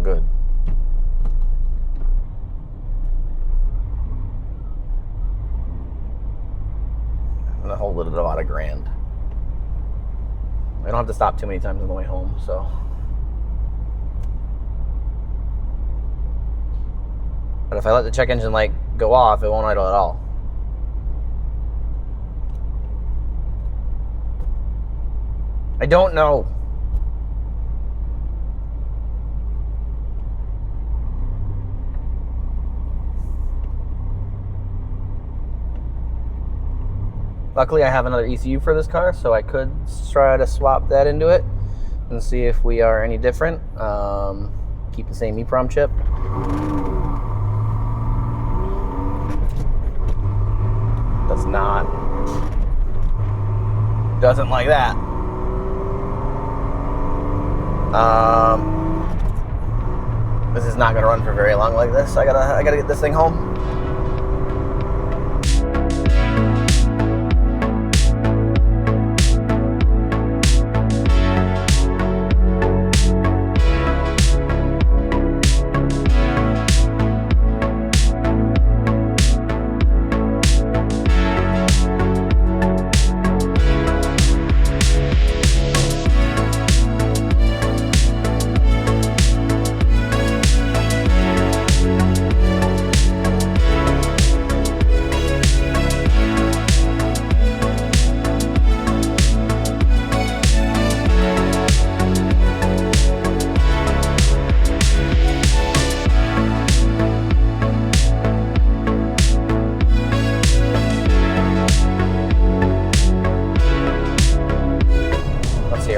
good. I'm gonna hold it at about $1,000. I don't have to stop too many times on the way home, so. But if I let the check engine light go off, it won't idle at all. I don't know. Luckily, I have another ECU for this car, so I could try to swap that into it and see if we are any different. Keep the same EEPROM chip. Does not. Doesn't like that. This is not going to run for very long like this. I gotta get this thing home.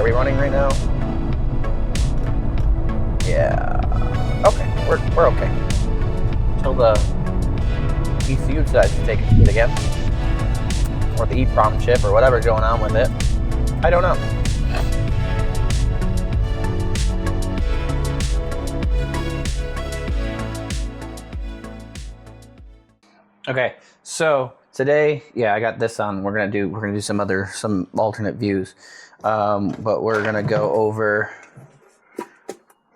Running right now? Yeah. Okay, we're okay. Until the ECU decides to take it again. Or the EEPROM chip or whatever's going on with it. I don't know. Okay, so today, yeah, I got this on. We're gonna do some alternate views. But we're gonna go over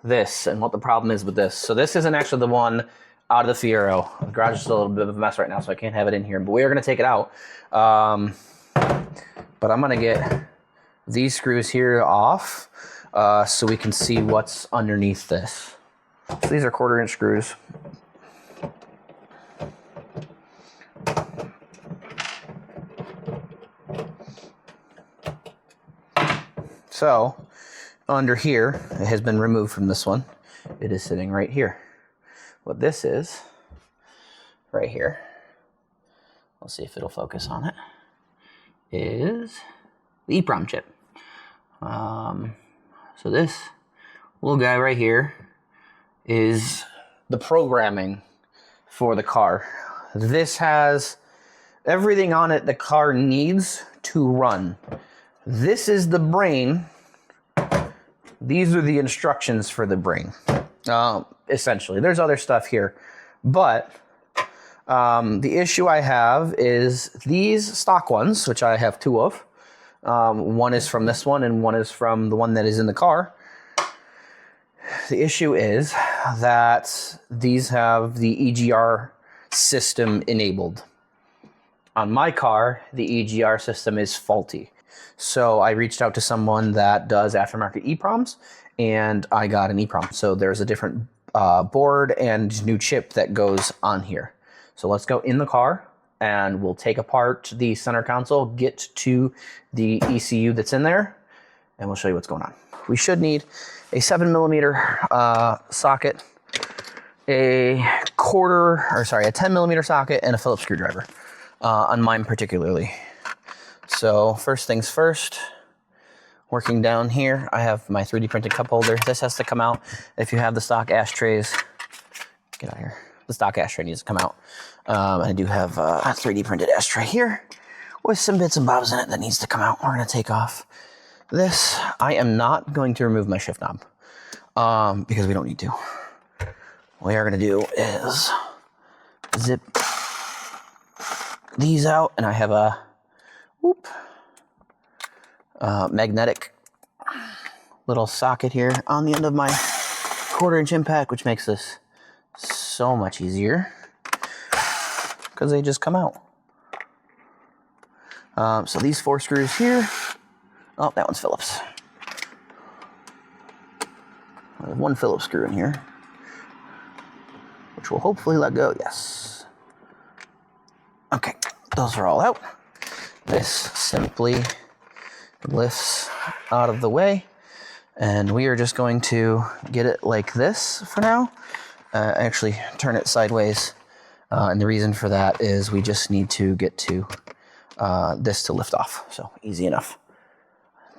this and what the problem is with this. So this isn't actually the one out of the Fiero. The garage is a little bit of a mess right now, so I can't have it in here. But we are gonna take it out. But I'm gonna get these screws here off so we can see what's underneath this. So these are 1/4-inch screws. So, under here, it has been removed from this one. It is sitting right here. What this is, right here, let's see if it'll focus on it, is the EEPROM chip. So this little guy right here is the programming for the car. This has everything on it the car needs to run. This is the brain. These are the instructions for the brain, essentially. There's other stuff here, but the issue I have is these stock ones, which I have 2 of. One is from this one, and one is from the one that is in the car. The issue is that these have the EGR system enabled. On my car, the EGR system is faulty. So I reached out to someone that does aftermarket EEPROMs, and I got an EEPROM. So there's a different board and new chip that goes on here. So let's go in the car, and we'll take apart the center console, get to the ECU that's in there, and we'll show you what's going on. We should need a 7mm socket, a 10mm socket, and a Phillips screwdriver, on mine particularly. So first things first, working down here, I have my 3D printed cup holder. This has to come out. If you have the stock ashtrays, get out of here. The stock ashtray needs to come out. I do have a 3D printed ashtray here with some bits and bobs in it that needs to come out. We're going to take off this. I am not going to remove my shift knob because we don't need to. What we are going to do is zip these out, and I have a magnetic little socket here on the end of my 1/4" impact, which makes this so much easier because they just come out. So these 4 screws here. Oh, that one's Phillips. There's 1 Phillips screw in here, which will hopefully let go. Yes. Okay, those are all out. This simply lifts out of the way, and we are just going to get it like this for now. Actually, turn it sideways, and the reason for that is we just need to get to this to lift off, so easy enough.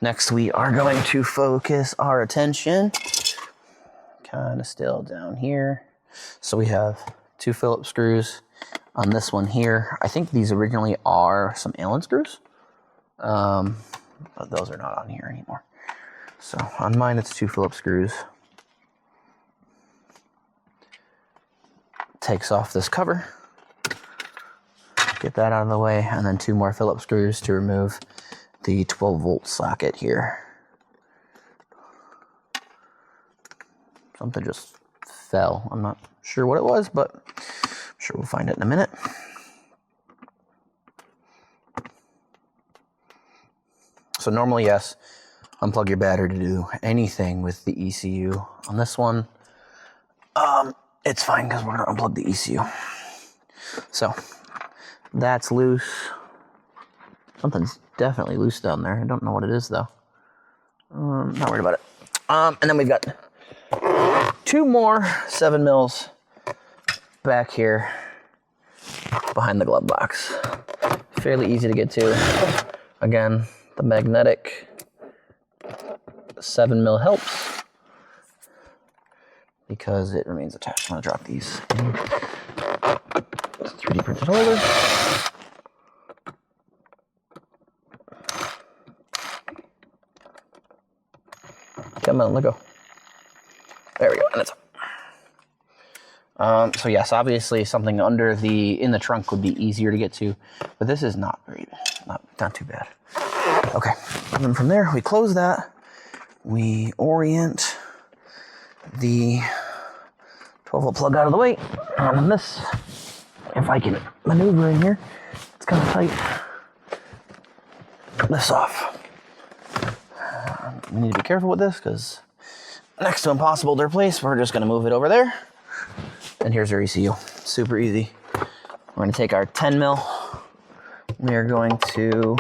Next, we are going to focus our attention kind of still down here. So we have 2 Phillips screws on this one here. I think these originally are some Allen screws, but those are not on here anymore. So on mine, it's 2 Phillips screws. Takes off this cover. Get that out of the way, and then 2 more Phillips screws to remove the 12-volt socket here. Something just fell. I'm not sure what it was, but I'm sure we'll find it in a minute. So normally, yes, unplug your battery to do anything with the ECU. On this one, it's fine because we're going to unplug the ECU. So that's loose. Something's definitely loose down there. I don't know what it is, though. Not worried about it. And then we've got 2 more 7 mils back here behind the glove box. Fairly easy to get to. Again, the magnetic 7 mil helps because it remains attached. I'm going to drop these. 3D printed holder. Come on, let go. There we go, and it's up. So yes, obviously something under in the trunk would be easier to get to, but this is not too bad. Okay, and then from there we close that. We orient the 12-volt plug out of the way, and then this, if I can maneuver in here, it's kind of tight. This off. We need to be careful with this because next to impossible to replace. We're just going to move it over there. And here's our ECU. Super easy. We're going to take our 10 mil. We are going to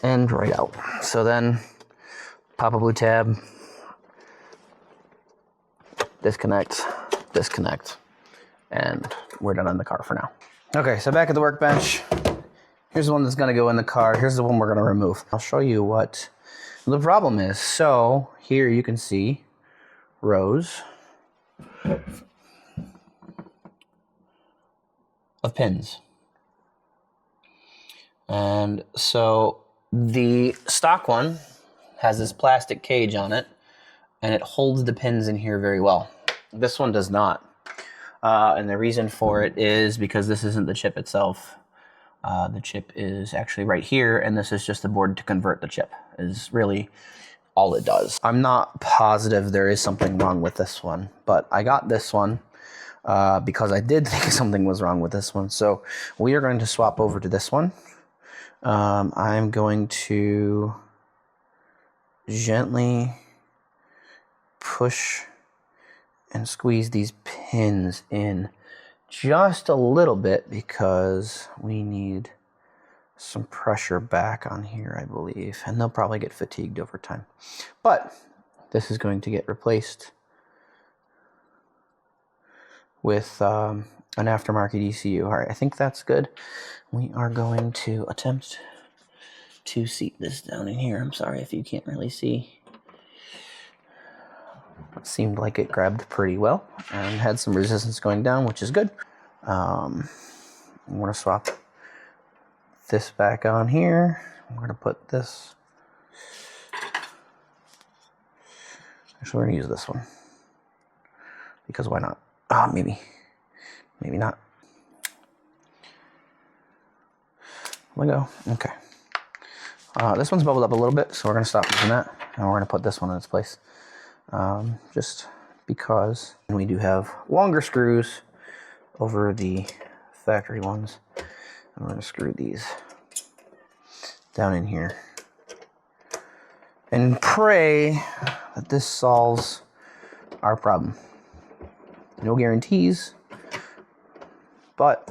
and right out. So then pop a blue tab, disconnect, and we're done on the car for now. Okay, so back at the workbench. Here's the one that's gonna go in the car. Here's the one we're gonna remove. I'll show you what the problem is. So here you can see rows of pins. And so the stock one has this plastic cage on it, and it holds the pins in here very well. This one does not. And the reason for it is because this isn't the chip itself. The chip is actually right here, and this is just the board to convert the chip, is really all it does. I'm not positive there is something wrong with this one, but I got this one because I did think something was wrong with this one. So we are going to swap over to this one. I'm going to gently push and squeeze these pins in just a little bit because we need some pressure back on here, I believe, and they'll probably get fatigued over time. But this is going to get replaced with an aftermarket ECU. All right, I think that's good. We are going to attempt to seat this down in here. I'm sorry if you can't really see. It seemed like it grabbed pretty well and had some resistance going down, which is good. I'm going to swap this back on here. I'm going to put this. Actually, we're going to use this one because why not? Maybe Maybe not. Let go. Okay. This one's bubbled up a little bit, so we're going to stop using that. And we're going to put this one in its place. Just because we do have longer screws over the factory ones. And we're going to screw these down in here. And pray that this solves our problem. No guarantees, but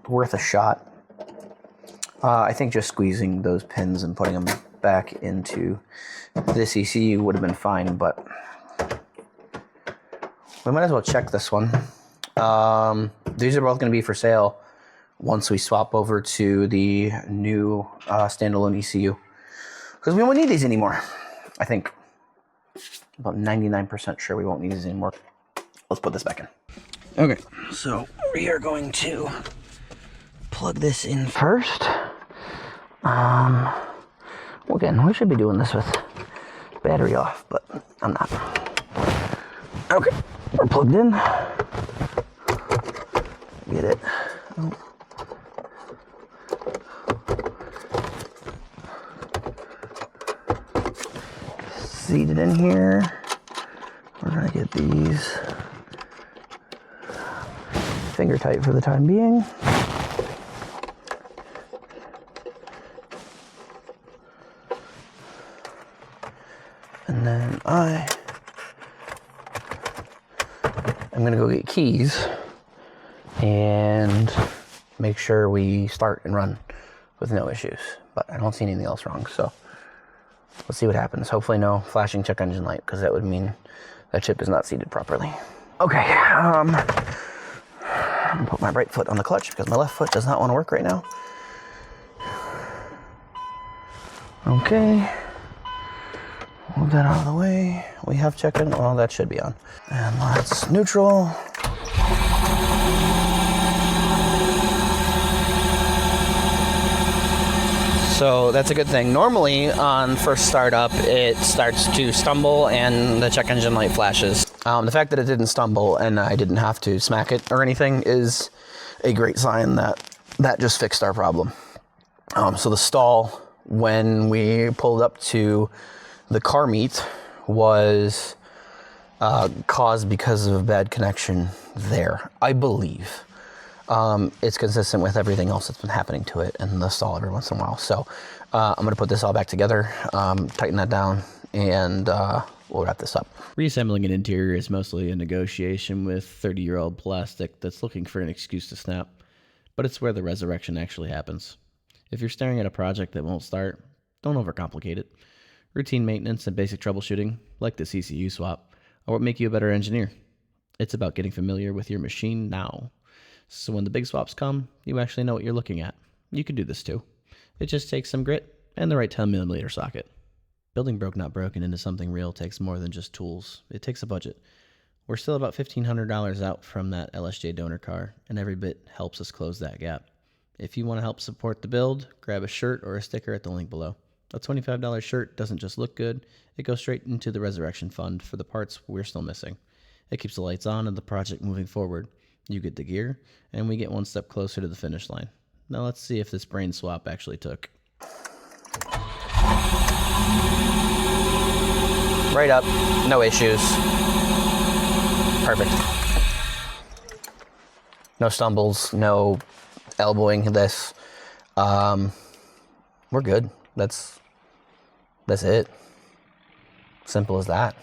worth a shot. I think just squeezing those pins and putting them back into this ECU would have been fine, but we might as well check this one. These are both going to be for sale once we swap over to the new standalone ECU. Because we won't need these anymore. I think about 99% sure we won't need these anymore. Let's put this back in. Okay, so we are going to plug this in first. Again, we should be doing this with battery off, but I'm not. Okay, we're plugged in. Get it. Oh. Seated in here. We're gonna get these finger tight for the time being. And then I'm gonna go get keys and make sure we start and run with no issues. But I don't see anything else wrong, so let's see what happens. Hopefully no flashing check engine light, because that would mean that chip is not seated properly. Okay, I'm gonna put my right foot on the clutch because my left foot does not want to work right now. Okay. Move that out of the way. We have check in. Well, that should be on. And let's neutral. So that's a good thing. Normally on first startup, it starts to stumble and the check engine light flashes. The fact that it didn't stumble and I didn't have to smack it or anything is a great sign that that just fixed our problem. So the stall when we pulled up to the car meet was caused because of a bad connection there, I believe. It's consistent with everything else that's been happening to it and the stall every once in a while. So I'm going to put this all back together, tighten that down, and we'll wrap this up. Reassembling an interior is mostly a negotiation with 30-year-old plastic that's looking for an excuse to snap, but it's where the resurrection actually happens. If you're staring at a project that won't start, don't overcomplicate it. Routine maintenance and basic troubleshooting, like the ECU swap, are what make you a better engineer. It's about getting familiar with your machine now, so when the big swaps come, you actually know what you're looking at. You can do this too. It just takes some grit and the right 10mm socket. Building broke not broken into something real takes more than just tools. It takes a budget. We're still about $1,500 out from that LSJ donor car, and every bit helps us close that gap. If you want to help support the build, grab a shirt or a sticker at the link below. A $25 shirt doesn't just look good, it goes straight into the resurrection fund for the parts we're still missing. It keeps the lights on and the project moving forward. You get the gear, and we get one step closer to the finish line. Now let's see if this brain swap actually took. Right up, no issues. Perfect. No stumbles, no elbowing this. We're good. That's it. Simple as that.